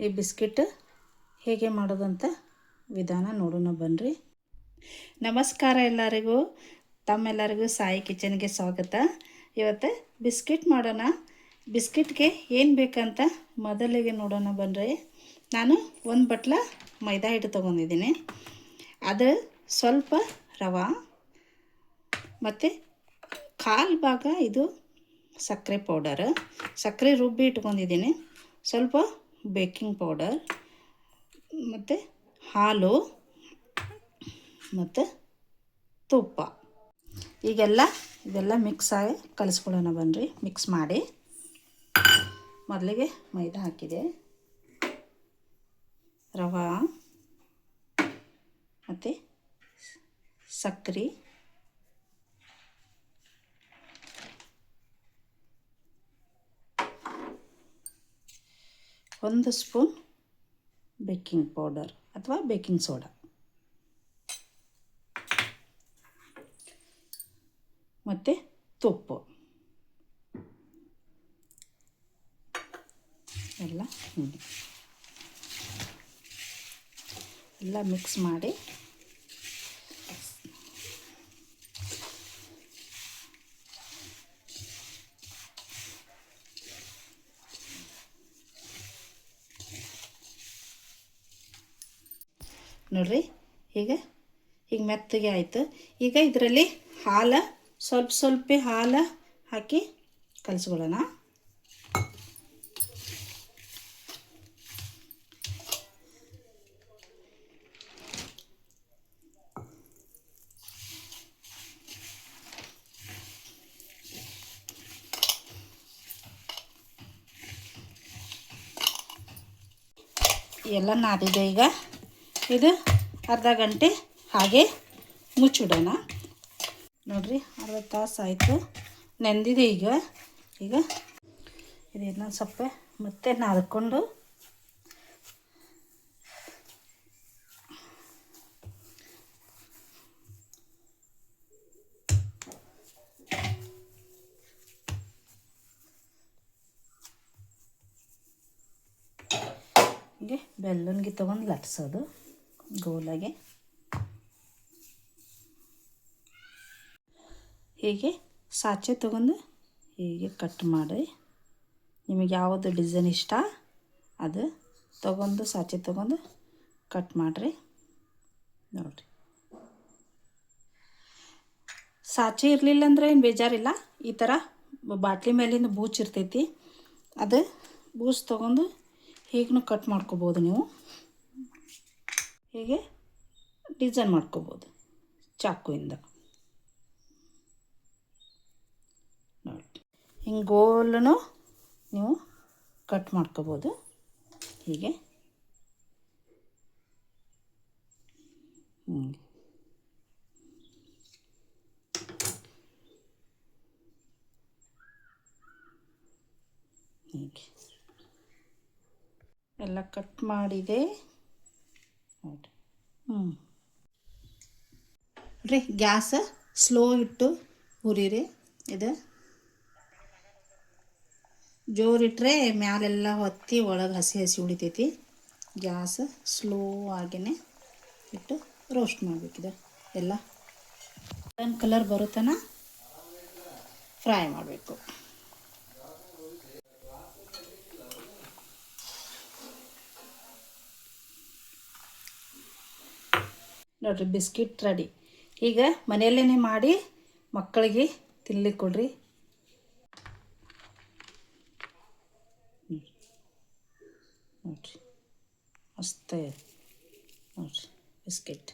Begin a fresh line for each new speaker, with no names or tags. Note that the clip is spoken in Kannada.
ಈ ಬಿಸ್ಕಿಟ್ ಹೇಗೆ ಮಾಡೋದಂತ ವಿಧಾನ ನೋಡೋಣ ಬನ್ನಿರಿ. ನಮಸ್ಕಾರ ಎಲ್ಲರಿಗೂ, ತಮ್ಮೆಲ್ಲರಿಗೂ ಸಾಯಿ ಕಿಚನ್ಗೆ ಸ್ವಾಗತ. ಇವತ್ತು ಬಿಸ್ಕಿಟ್ ಮಾಡೋಣ. ಬಿಸ್ಕಿಟ್ಗೆ ಏನು ಬೇಕಂತ ಮೊದಲಿಗೆ ನೋಡೋಣ ಬನ್ನಿರಿ. ನಾನು ಒಂದು ಬಟ್ಲ ಮೈದಾ ಹಿಟ್ಟು ತೊಗೊಂಡಿದ್ದೀನಿ. ಅದು ಸ್ವಲ್ಪ ರವೆ ಮತ್ತು ಕಾಲು ಭಾಗ ಇದು ಸಕ್ಕರೆ ಪೌಡರ್, ಸಕ್ಕರೆ ರುಬ್ಬಿ ಇಟ್ಕೊಂಡಿದ್ದೀನಿ. ಸ್ವಲ್ಪ ಬೇಕಿಂಗ್ ಪೌಡರ್ ಮತ್ತು ಹಾಲು ಮತ್ತು ತುಪ್ಪ. ಇದೆಲ್ಲ ಮಿಕ್ಸ್ ಆಗಿ ಕಲಿಸ್ಕೊಳ್ಳೋಣ ಬನ್ನಿರಿ. ಮಿಕ್ಸ್ ಮಾಡಿ ಮೊದಲಿಗೆ ಮೈದಾ ಹಾಕಿದೆ, ರವೆ ಮತ್ತು ಸಕ್ಕರೆ, ಒಂದು ಸ್ಪೂನ್ ಬೇಕಿಂಗ್ ಪೌಡರ್ ಅಥವಾ ಬೇಕಿಂಗ್ ಸೋಡಾ ಮತ್ತು ತುಪ್ಪ ಎಲ್ಲ ಮಿಕ್ಸ್ ಮಾಡಿ ನೋಡ್ರಿ. ಈಗ ಮೆತ್ತಗೆ ಆಯಿತು. ಈಗ ಇದರಲ್ಲಿ ಹಾಲು ಸ್ವಲ್ಪ ಹಾಲು ಹಾಕಿ ಕಲಿಸ್ಕೊಳ್ಳೋಣ. ಎಲ್ಲ ನಾದಿದೆ. ಈಗ ಇದು ಅರ್ಧ ಗಂಟೆ ಹಾಗೆ ಮುಚ್ಚಿಡೋಣ. ನೋಡಿರಿ, ಅರ್ಧ ತಾಸು ಆಯಿತು, ನೆಂದಿದೆ. ಈಗ ಇದನ್ನು ಸ್ವಲ್ಪ ಮತ್ತೆ ನಾದ್ಕೊಂಡು ಹೀಗೆ ಬೆಲ್ಲನ್ಗೆ ತೊಗೊಂಡು ಲಟ್ಸೋದು ಗೋಲಾಗೆ. ಹೀಗೆ ಸಾಚೆ ತೊಗೊಂಡು ಹೀಗೆ ಕಟ್ ಮಾಡಿ, ನಿಮಗೆ ಯಾವುದು ಡಿಸೈನ್ ಇಷ್ಟ ಅದು ತೊಗೊಂಡು ಸಾಚೆ ತೊಗೊಂಡು ಕಟ್ ಮಾಡಿರಿ. ನೋಡಿರಿ, ಸಾಚೆ ಇರಲಿಲ್ಲ ಅಂದರೆ ಏನು ಬೇಜಾರಿಲ್ಲ. ಈ ಥರ ಬಾಟ್ಲಿ ಮೇಲಿಂದ ಬೂಚಿರ್ತೈತಿ, ಅದು ಬೂಚ್ ತೊಗೊಂಡು ಹೀಗೂ ಕಟ್ ಮಾಡ್ಕೋಬೋದು. ನೀವು ಹೀಗೆ ಡಿಸೈನ್ ಮಾಡ್ಕೋಬೋದು ಚಾಕುವಿಂದ. ನೋಡಿ, ಹಿಂಗೆ ಗೋಲೂ ನೀವು ಕಟ್ ಮಾಡ್ಕೋಬೋದು. ಹೀಗೆ ಹೀಗೆ ಎಲ್ಲ ಕಟ್ ಮಾಡಿದೆ. ನೋಡಿ, ನೋಡಿರಿ, ಗ್ಯಾಸ್ ಸ್ಲೋ ಇಟ್ಟು ಹುರಿರಿ. ಇದು ಜೋರಿಟ್ರೆ ಮ್ಯಾಲೆಲ್ಲ ಹೊತ್ತಿ ಒಳಗೆ ಹಸಿ ಉಳಿತೈತಿ. ಗ್ಯಾಸ್ ಸ್ಲೋ ಆಗಿನೇ ಇಟ್ಟು ರೋಸ್ಟ್ ಮಾಡಬೇಕಿದೆ. ಎಲ್ಲ ಕಲರ್ ಬರೋ ತನಕ ಫ್ರೈ ಮಾಡಬೇಕು. ನೋಡಿರಿ, ಬಿಸ್ಕಿಟ್ ರೆಡಿ. ಈಗ ಮನೆಯಲ್ಲೇ ಮಾಡಿ ಮಕ್ಕಳಿಗೆ ತಿನ್ಲಿಕ್ಕೆ ಕೊಡ್ರಿ. ನೋಡಿರಿ, ಮಸ್ತ್ ನೋಡಿರಿ ಬಿಸ್ಕಿಟ್.